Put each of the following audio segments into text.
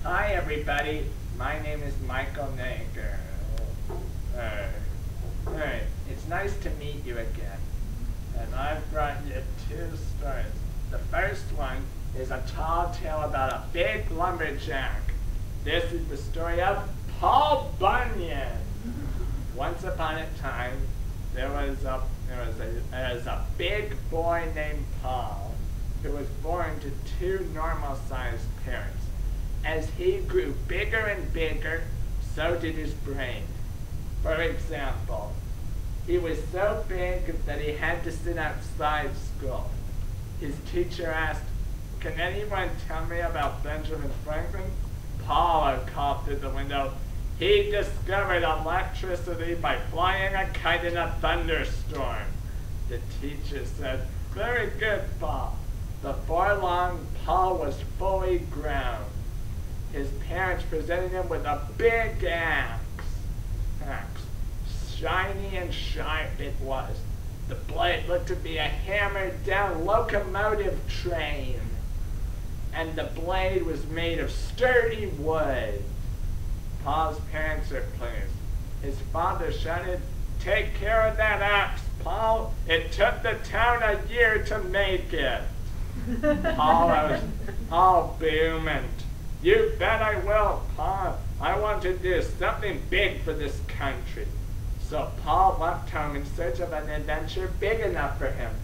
Hi everybody, my name is Michael Nager. It's nice to meet you again. And I've brought you two stories. The first one is a tall tale about a big lumberjack. This is the story of Paul Bunyan. Once upon a time, there was a big boy named Paul who was born to two normal-sized parents. As he grew bigger and bigger, so did his brain. For example, he was so big that he had to sit outside school. His teacher asked, "Can anyone tell me about Benjamin Franklin?" Paul called through the window, "He discovered electricity by flying a kite in a thunderstorm." The teacher said, "Very good, Paul." Before long, Paul was fully grown. His parents presented him with a big axe. Shiny and sharp it was. The blade looked to be a hammered-down locomotive train, and the blade was made of sturdy wood. Paul's parents were pleased. His father shouted, "Take care of that axe, Paul. It took the town a year to make it." Paul was all booming. "You bet I will, Pa. I want to do something big for this country." So Paul left home in search of an adventure big enough for him.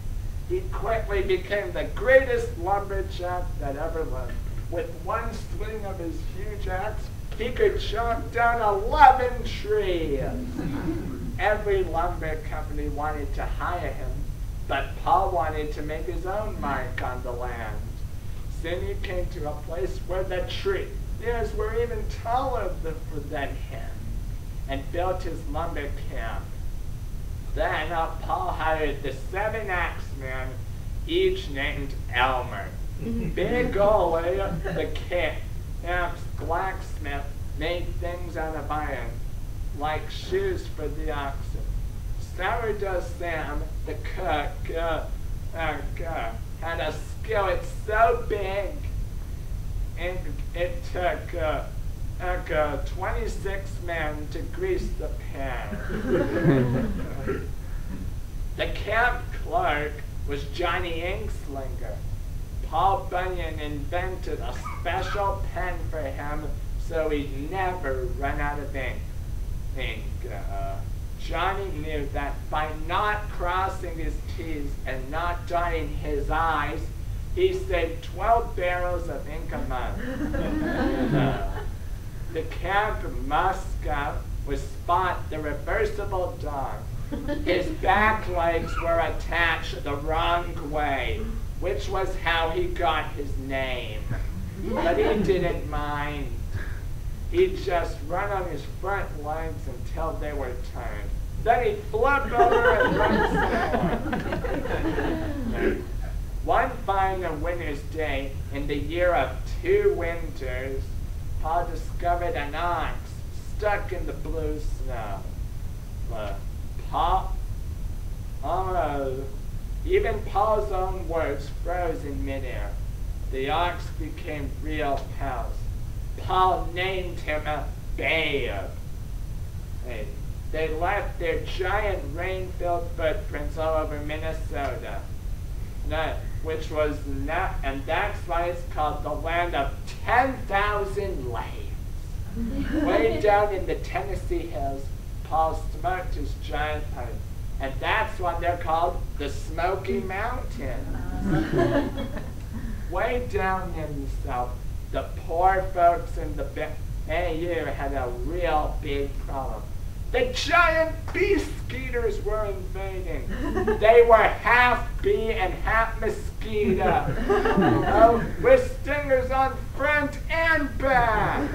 He quickly became the greatest lumberjack that ever lived. With one swing of his huge axe, he could chop down 11 trees. Every lumber company wanted to hire him, but Paul wanted to make his own mark on the land. Soon he came to a place where the trees were even taller than him, and built his lumber camp. Then Paul hired the 7 axemen, each named Elmer. Big Ole, the camp's blacksmith, made things out of iron, like shoes for the oxen. Sourdough Sam, the cook, had a skillet so big it took 26 men to grease the pan. The camp clerk was Johnny Inkslinger. Paul Bunyan invented a special pen for him so he'd never run out of ink. Johnny knew that by not crossing his T's and not dotting his I's, he saved 12 barrels of ink a month. The camp mascot was Spot, the reversible dog. His back legs were attached the wrong way, which was how he got his name. But he didn't mind. He'd just run on his front legs until they were turned. Then he'd flip over and run some more. One fine winter's day in the year of 2 winters, Paul discovered an ox stuck in the blue snow. Even Paul's own words froze in midair. The ox became real pals. Paul named him Babe. They left their giant rain-filled footprints all over Minnesota, and that's why it's called the land of 10,000 lakes. Way down in the Tennessee hills, Paul smoked his giant pipe, and that's why they're called the Smoky Mountains. Way down in the south, the poor folks in the Bayou had a real big problem. The giant bee-skeeters were invading. They were half bee and half mosquito, with stingers on front and back.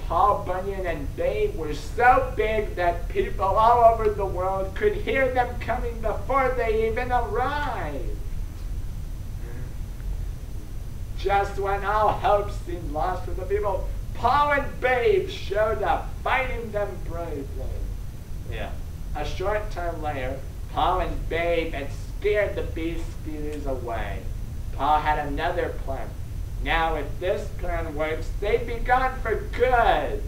Paul Bunyan and Babe were so big that people all over the world could hear them coming before they even arrived. Just when all hope seemed lost for the people, Paul and Babe showed up, fighting them bravely. A short time later, Paul and Babe had scared the bee-skeeters away. Paul had another plan. Now, if this plan works, they'd be gone for good.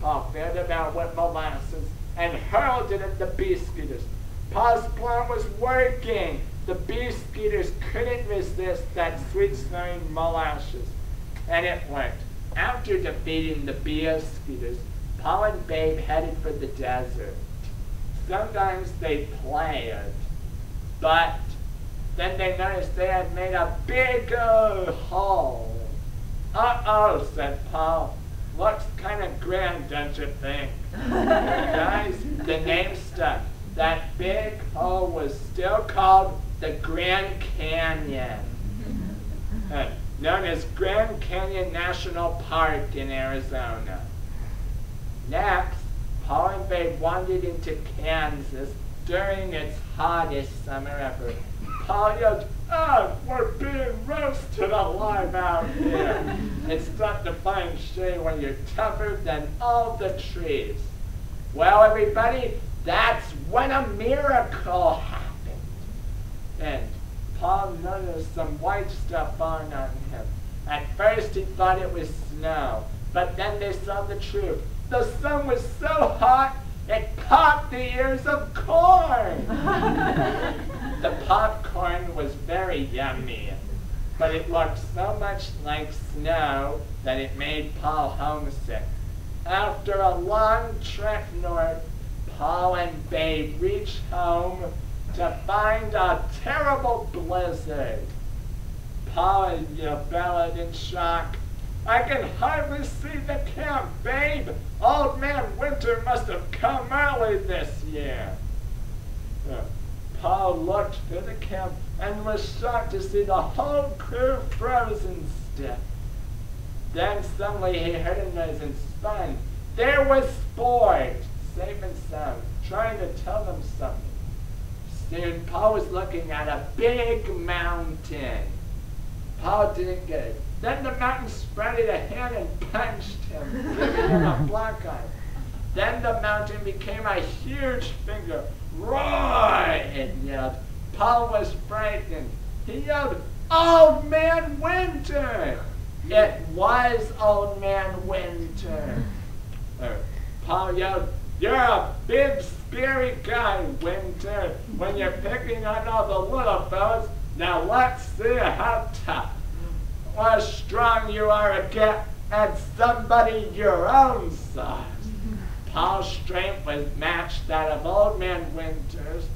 Paul found about with molasses and hurled it at the bee-skeeters. Paul's plan was working. The bee-skeeters couldn't resist that sweet-smelling molasses, and it worked. After defeating the bee-skeeters, Paul and Babe headed for the desert. Sometimes they played, but then they noticed they had made a big hole. Uh-oh, said Paul. Looks kind of grand, don't you think? Guys, the name stuck. That big hole was still called the Grand Canyon, known as Grand Canyon National Park in Arizona. Next, Paul and Babe wandered into Kansas during its hottest summer ever. Paul yelled, "Oh, we're being roasted alive out here." It's tough to find shade when you're tougher than all the trees. Well, everybody, that's when a miracle happened. And Paul noticed some white stuff falling on him. At first he thought it was snow, but then they saw the truth. The sun was so hot, it popped the ears of corn. The popcorn was very yummy, but it looked so much like snow that it made Paul homesick. After a long trek north, Paul and Babe reached home to find a terrible blizzard. Paul bellowed in shock, "I can hardly see the camp, Babe. Old Man Winter must have come early this year." Paul looked through the camp and was shocked to see the whole crew frozen stiff. Then suddenly he heard a noise and spun. There was Sport, safe and sound, trying to tell them something. Soon Paul was looking at a big mountain. Paul didn't get it. Then the mountain spread a hand and punched him, giving him a black eye. Then the mountain became a huge finger. "Roar!" it yelled. Paul was frightened. He yelled, "Old Man Winter!" It was Old Man Winter. Paul yelled, "You're a big, scary guy, Winter. When you're picking on all the little fellas, now let's see how tough or strong you are to get at somebody your own size." Paul's strength was matched that of Old Man Winter's,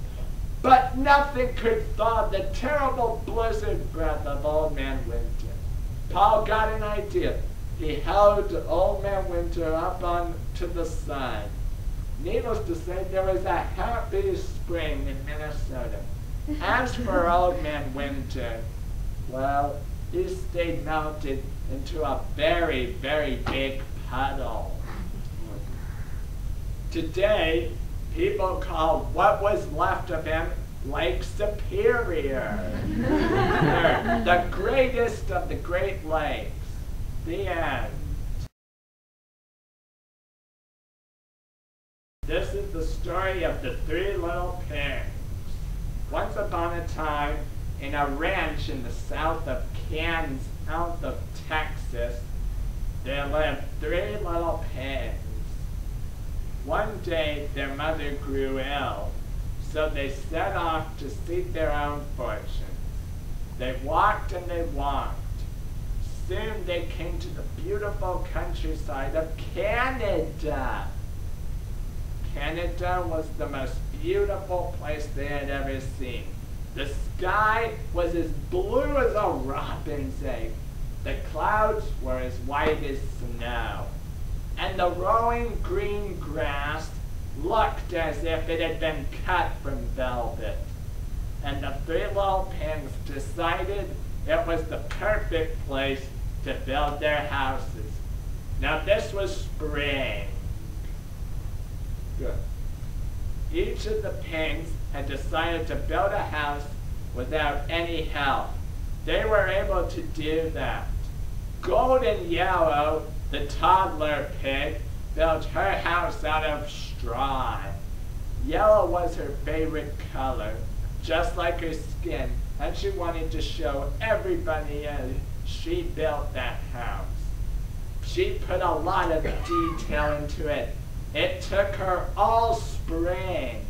but nothing could thaw the terrible blizzard breath of Old Man Winter. Paul got an idea. He held Old Man Winter up onto the sun. Needless to say, there was a happy spring in Minnesota. As for Old Man Winter, well, he stayed melted into a very, very big puddle. Today, people call what was left of him Lake Superior, the greatest of the Great Lakes. The end. This is the story of the three little pigs. Once upon a time, in a ranch in the south of Kansas, south of Texas, there lived three little pigs. One day, their mother grew ill, so they set off to seek their own fortunes. They walked and they walked. Soon they came to the beautiful countryside of Canada. Canada was the most beautiful place they had ever seen. The sky was as blue as a robin's egg. The clouds were as white as snow. And the growing green grass looked as if it had been cut from velvet. And the three little pigs decided it was the perfect place to build their houses. Now this was spring. Good. Each of the pigs had decided to build a house without any help. They were able to do that. Golden Yellow, the toddler pig, built her house out of straw. Yellow was her favorite color, just like her skin, and she wanted to show everybody she built that house. She put a lot of detail into it. It took her all spring,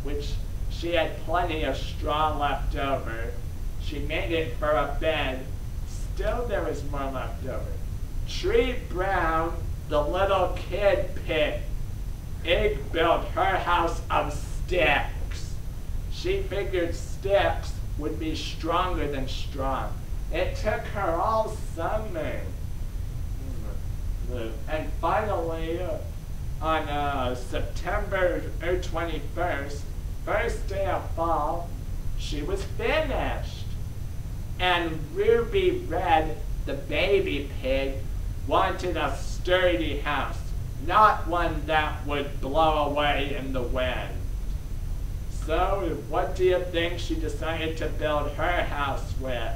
which she had plenty of straw left over. She made it for a bed. Still there was more left over. Tree Brown, the little kid pig, built her house of sticks. She figured sticks would be stronger than straw. It took her all summer. And finally, on September 21st, first day of fall, she was finished. And Ruby Red, the baby pig, wanted a sturdy house, not one that would blow away in the wind. So, what do you think she decided to build her house with?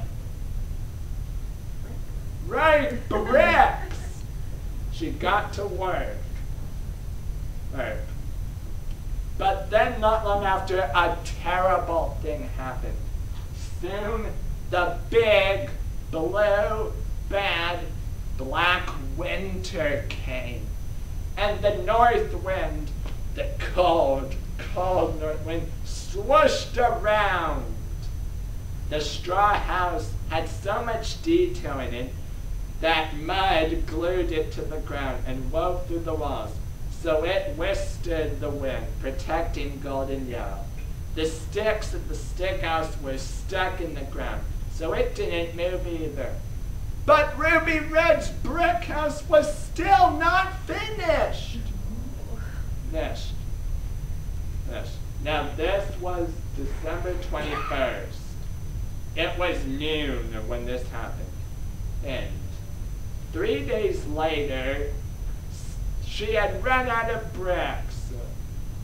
Right, bricks! She got to work. But then, not long after, a terrible thing happened. Soon, the big, blue, bad, black winter came. And the north wind, the cold, cold north wind, swooshed around. The straw house had so much detail in it that mud glued it to the ground and wove through the walls. So it withstood the wind, protecting Golden Yellow. The sticks of the stick house were stuck in the ground, so it didn't move either. But Ruby Red's brick house was still not finished. Now this was December 21st. It was noon when this happened. And 3 days later, she had run out of bricks,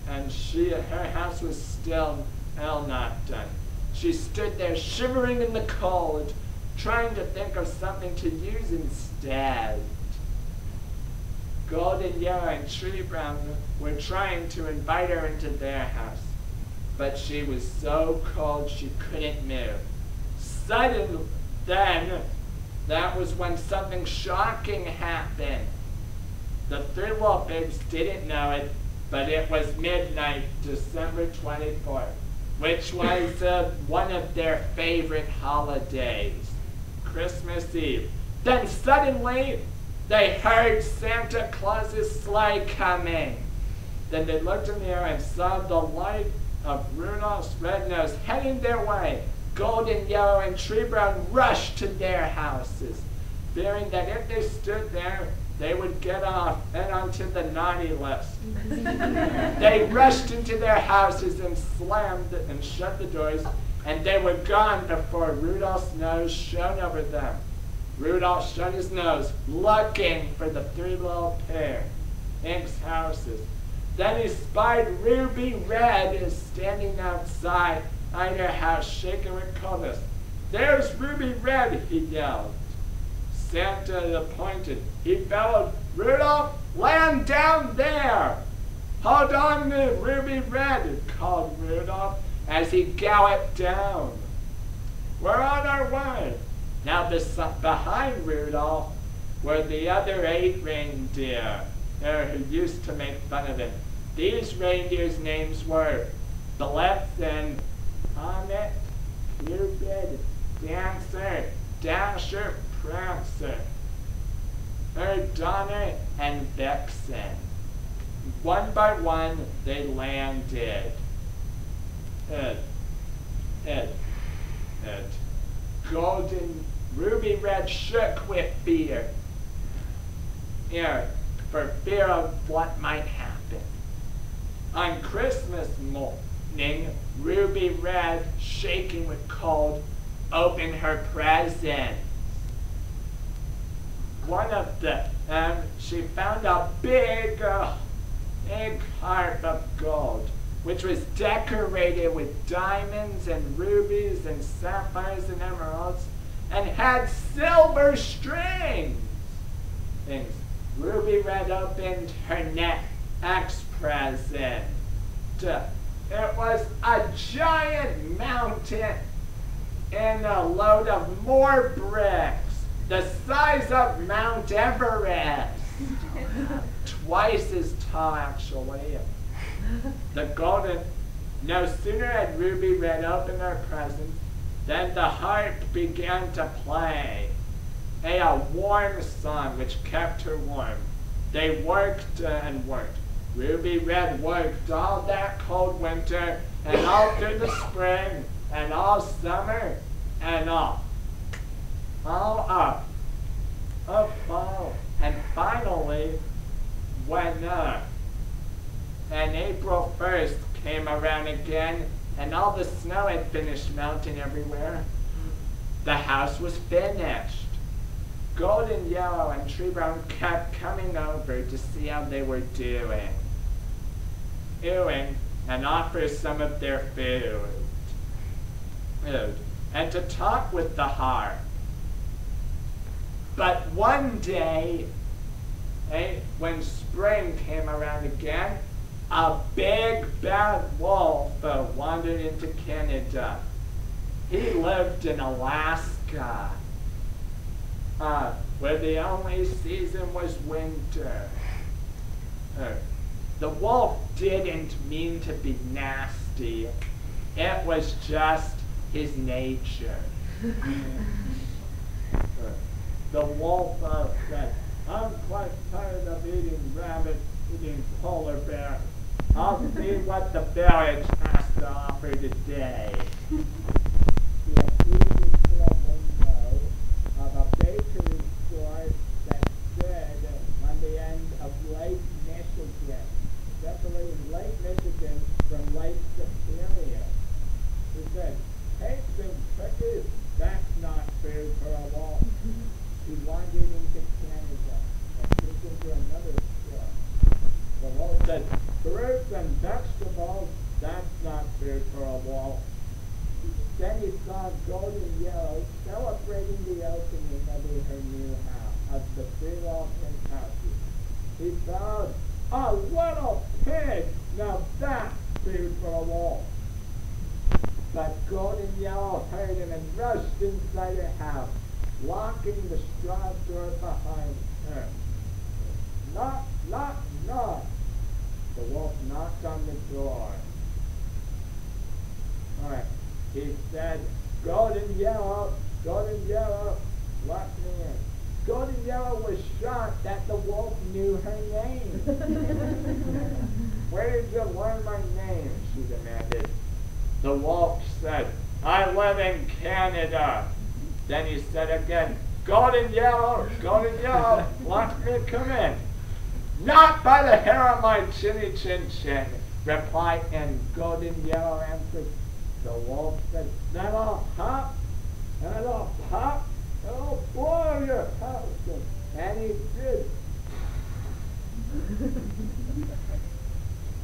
and her house was still not done. She stood there shivering in the cold, trying to think of something to use instead. Golden Yellow and Tree Brown were trying to invite her into their house, but she was so cold she couldn't move. Suddenly, then, that was when something shocking happened. The three little pigs didn't know it, but it was midnight, December 24th, which was one of their favorite holidays, Christmas Eve. Then suddenly, they heard Santa Claus's sleigh coming. Then they looked in the air and saw the light of Rudolph's red nose heading their way. Golden Yellow and Tree Brown rushed to their houses, fearing that if they stood there, they would get off and onto the naughty list. They rushed into their houses and slammed and shut the doors, and they were gone before Rudolph's nose shone over them. Rudolph shut his nose, looking for the three little pigs' houses. Then he spied Ruby Red standing outside her house, shaking with coldness. "There's Ruby Red," he yelled. Santa pointed. He bellowed, "Rudolph, land down there!" "Hold on to Ruby Red," called Rudolph as he galloped down. "We're on our way." Now behind Rudolph were the other 8 reindeer who used to make fun of him. These reindeers' names were Blitzen, Comet, Cupid, Dancer, Dasher, Prancer, Donner, and Vixen. One by one, they landed. Golden Ruby Red shook with fear. For fear of what might happen. On Christmas morning, Ruby Red, shaking with cold, opened her presents. One of them, she found a big heart of gold, which was decorated with diamonds and rubies and sapphires and emeralds, and had silver strings. Ruby Red opened her next present. It was a giant mountain in a load of more bricks, the size of Mount Everest. Twice as tall, actually. The golden, no sooner had Ruby Red opened her present than the harp began to play a warm song which kept her warm. They worked and worked. Ruby Red worked all that cold winter and all through the spring and all summer and all up fall. And finally, when and April 1st came around again and all the snow had finished melting everywhere, the house was finished. Golden Yellow and Tree Brown kept coming over to see how they were doing and offer some of their food and to talk with the harp. But one day, when spring came around again, a big bad wolf wandered into Canada. He lived in Alaska, where the only season was winter. The wolf didn't mean to be nasty. It was just his nature. The wolf said, I'm quite tired of eating rabbit, eating polar bear. I'll see what the village has to offer today. He appeared to a window of a bakery store that stood on the end of Lake Michigan, separating Lake Michigan from Lake Superior. He said, cakes and cookies, that's not food for a wolf. He wandered into Canada and took into another store. The wolf said, fruits and vegetables, that's not food for a wolf. Then he saw Golden Yellow celebrating the opening of her new house, of the three little pink houses. He found a little pig, now that's food for a wolf. But Golden Yellow heard him and rushed inside her house, locking the straw door behind her. Knock, knock, knock. The wolf knocked on the door. All right. He said, Golden Yellow, let me in. Golden Yellow was shocked that the wolf knew her name. Where did you learn my name? She demanded. The wolf said, I live in Canada. Then he said again, Golden Yellow, let me come in. Not by the hair of my chinny chin chin, replied and Golden Yellow answered. The wolf said, then I'll hop, and I'll pop, and I'll blow your house in. And he did.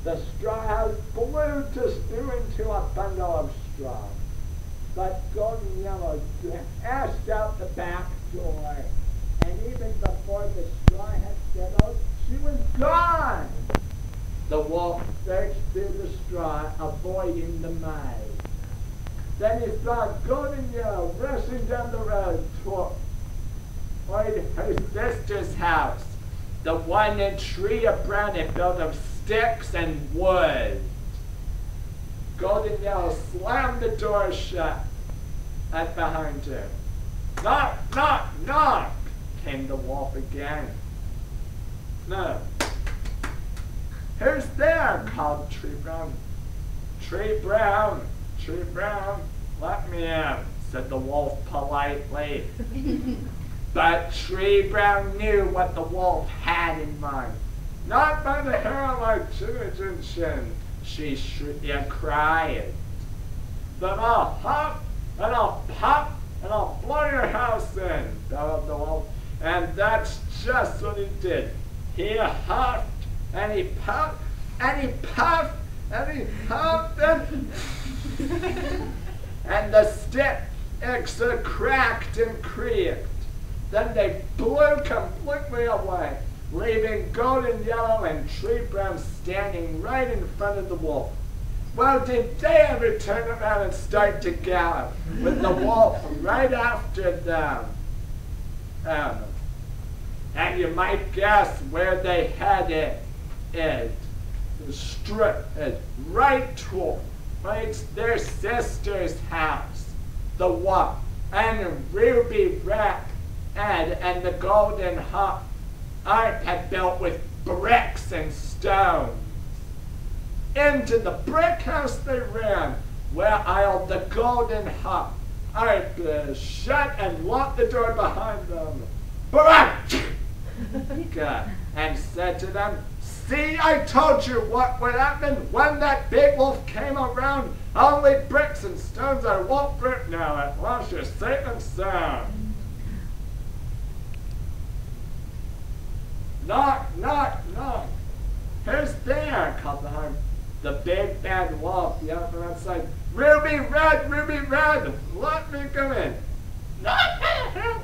The straw house blew to stew into a bundle of straw. But Golden Yellow dashed out the back door, and even before the straw had settled, she was gone. The wolf searched through the straw, avoiding the mud. Then he saw Golden Yellow rushing down the road toward her sister's house, the one in Tree of Brown and built of sticks and wood. Golden Yellow slammed the door shut behind her. Knock, knock, knock, came the wolf again. No. Who's there? Called Tree Brown. Tree Brown, let me in, said the wolf politely. But Tree Brown knew what the wolf had in mind. Not by the hair of my chin, she cried. Then I'll hop, and I'll pop, and I'll blow your house in, bellowed the wolf. And that's just what he did. He huffed, and he puffed, and he puffed, and he huffed, and the sticks cracked and creaked. Then they blew completely away, leaving Golden Yellow and Tree Brown standing right in front of the wolf. Well, did they ever turn around and start to gallop with the wolf right after them? And you might guess where they headed it. Right towards their sister's house, the wolf, and Ruby Red and the Golden Hawk had built with bricks and stones. Into the brick house they ran, where the Golden Hawk shut and locked the door behind them. And said to them, "See, I told you what would happen when that big wolf came around. Only bricks and stones I won't break now, at last you're safe and sound." Knock, knock, knock. "Who's there?" called the big bad wolf yelled from outside. Ruby Red, let me come in."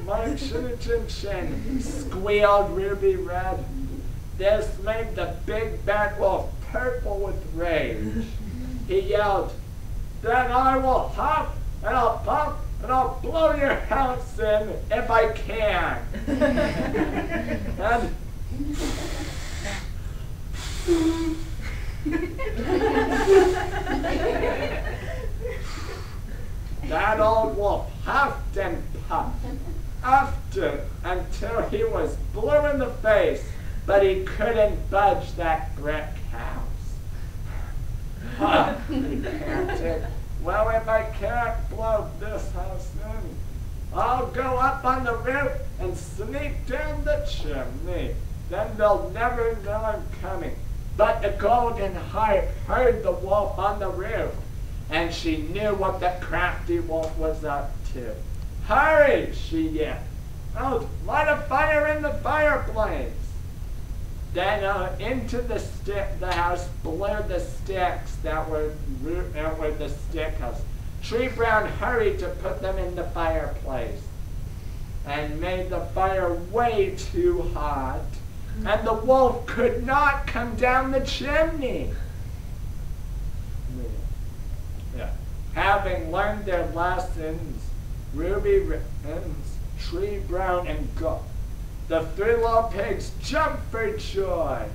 "My chin chin chin," squealed Ruby Red. This made the big bad wolf purple with rage. He yelled, "Then I will hop and I'll pop and I'll blow your house in if I can." And that old wolf huffed and puffed until he was blue in the face, but he couldn't budge that brick house. He panted, "Well, if I can't blow this house in, I'll go up on the roof and sneak down the chimney. Then they'll never know I'm coming." But the Golden Harp heard the wolf on the roof, and she knew what the crafty wolf was up to. "Hurry!" she yelled. "Oh, light a fire in the fireplace." Then into the house blew the sticks that were the stick house. Tree Brown hurried to put them in the fireplace and made the fire way too hot, and the wolf could not come down the chimney. Having learned their lessons, Ruby Ribbons, Tree Brown, and Gold, the three little pigs jumped for joy.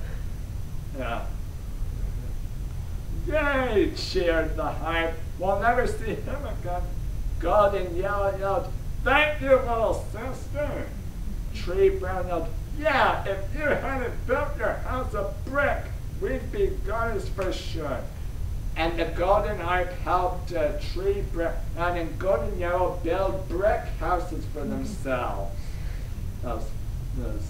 "Yay!" cheered the Harp. "We'll never see him again." Golden yelled, "Thank you, little sister." Tree Brown yelled, "Yeah, if you hadn't built your house of brick, we'd be guys for sure." And the Golden Harp helped Tree Brown and Golden Yellow build brick houses for themselves.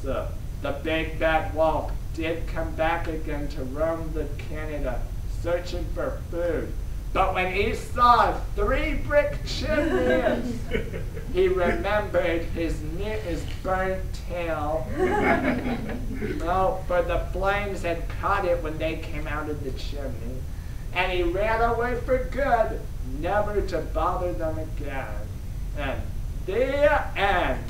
The big bad wolf did come back again to roam the Canada, searching for food. But when he saw 3 brick chimneys, he remembered his burnt tail. For the flames had caught it when they came out of the chimney. And he ran away for good, never to bother them again. And the end.